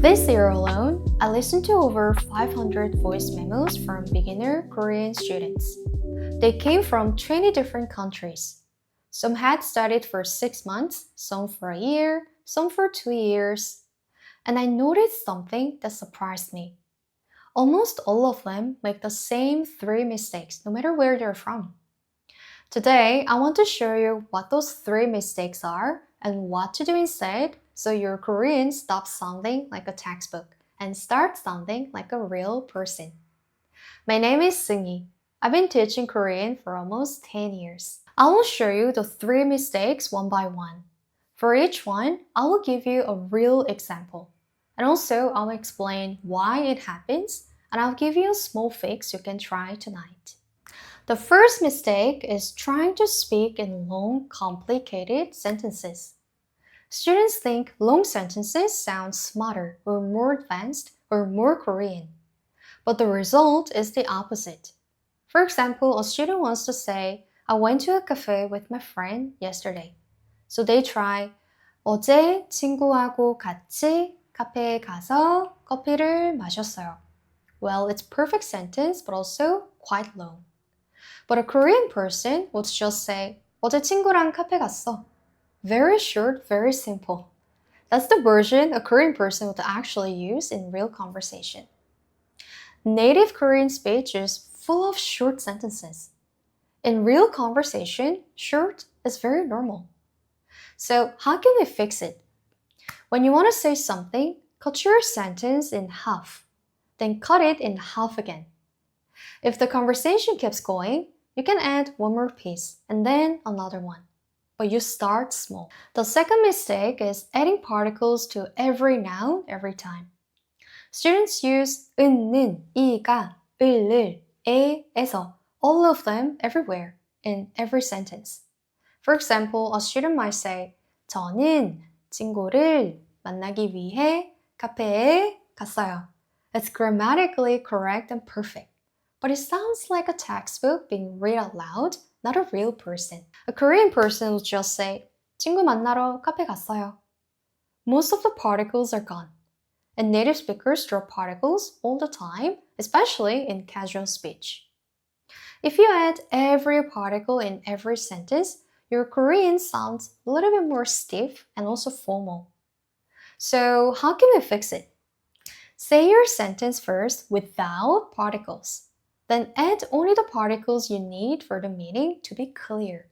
This year alone, I listened to over 500 voice memos from beginner Korean students. They came from 20 different countries. Some had studied for 6 months, some for a year, some for 2 years. And I noticed something that surprised me. Almost all of them make the same 3 mistakes, no matter where they're from. Today, I want to show you what those 3 mistakes are and what to do instead so your Korean stops sounding like a textbook and starts sounding like a real person. My name is Seunghee. I've been teaching Korean for almost 10 years. I will show you the 3 mistakes one by one. For each one, I will give you a real example. And also, I'll explain why it happens, and I'll give you a small fix you can try tonight. The first mistake is trying to speak in long, complicated sentences. Students think long sentences sound smarter or more advanced or more Korean. But the result is the opposite. For example, a student wants to say, I went to a cafe with my friend yesterday. So they try, 어제 친구하고 같이 카페에 가서 커피를 마셨어요. Well, it's perfect sentence, but also quite long. But a Korean person would just say, 어제 친구랑 카페 갔어. Very short, very simple. That's the version a Korean person would actually use in real conversation. Native Korean speech is full of short sentences. In real conversation, short is very normal. So how can we fix it? When you want to say something, cut your sentence in half, then cut it in half again. If the conversation keeps going, you can add one more piece and then another one. But you start small. The second mistake is adding particles to every noun every time. Students use 는, 이가, 을, 에서, all of them everywhere, in every sentence. For example, a student might say, 저는 친구를 만나기 위해 카페에 갔어요. It's grammatically correct and perfect. But it sounds like a textbook being read out loud, not a real person. A Korean person will just say, 친구 만나러 카페 갔어요. Most of the particles are gone. And native speakers drop particles all the time, especially in casual speech. If you add every particle in every sentence, your Korean sounds a little bit more stiff and also formal. So how can we fix it? Say your sentence first without particles. Then add only the particles you need for the meaning to be clear.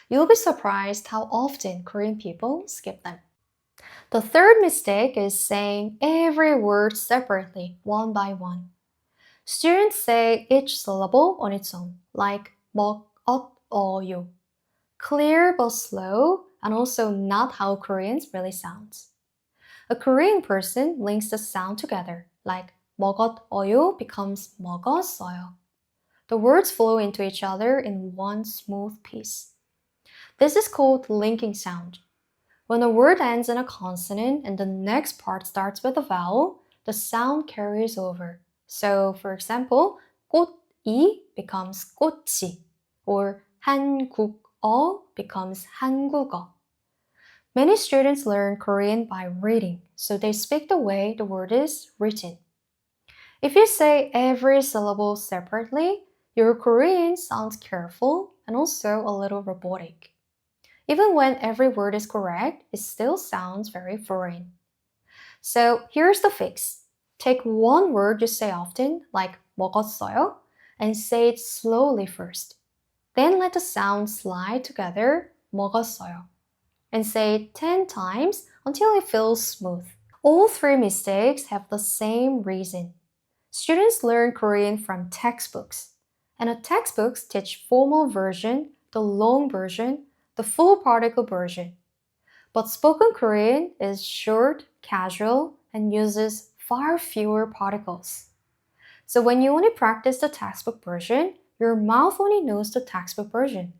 You'll be surprised how often Korean people skip them. The third mistake is saying every word separately, one by one. Students say each syllable on its own, like 먹, 엇, 어요. Clear but slow, and also not how Koreans really sounds. A Korean person links the sound together, like 먹었어요 becomes 먹었어요. The words flow into each other in one smooth piece. This is called linking sound. When a word ends in a consonant and the next part starts with a vowel, the sound carries over. So, for example, 꽃이 becomes 꽃이, or 한국어 becomes 한국어. Many students learn Korean by reading, so they speak the way the word is written. If you say every syllable separately, your Korean sounds careful and also a little robotic. Even when every word is correct, it still sounds very foreign. So here's the fix. Take one word you say often, like 먹었어요, and say it slowly first. Then let the sound slide together, 먹었어요, and say it 10 times until it feels smooth. All 3 mistakes have the same reason. Students learn Korean from textbooks, and the textbooks teach formal version, the long version, the full particle version. But spoken Korean is short, casual, and uses far fewer particles. So when you only practice the textbook version, your mouth only knows the textbook version.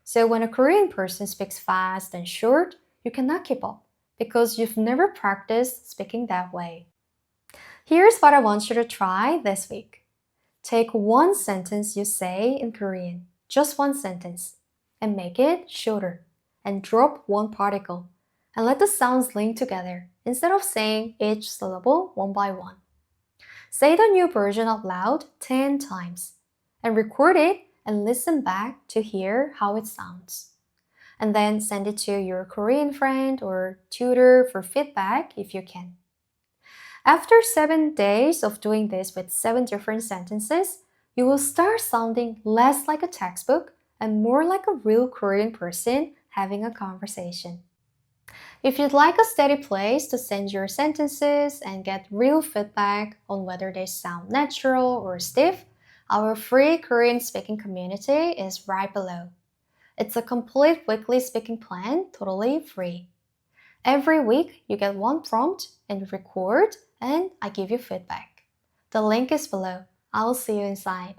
So when a Korean person speaks fast and short, you cannot keep up because you've never practiced speaking that way. Here's what I want you to try this week. Take one sentence you say in Korean, just one sentence, and make it shorter, and drop one particle, and let the sounds link together instead of saying each syllable one by one. Say the new version out loud 10 times and record it and listen back to hear how it sounds. And then send it to your Korean friend or tutor for feedback if you can. After 7 days of doing this with 7 different sentences, you will start sounding less like a textbook and more like a real Korean person having a conversation. If you'd like a steady place to send your sentences and get real feedback on whether they sound natural or stiff, our free Korean speaking community is right below. It's a complete weekly speaking plan, totally free. Every week, you get one prompt and you record, and I give you feedback. The link is below. I'll see you inside.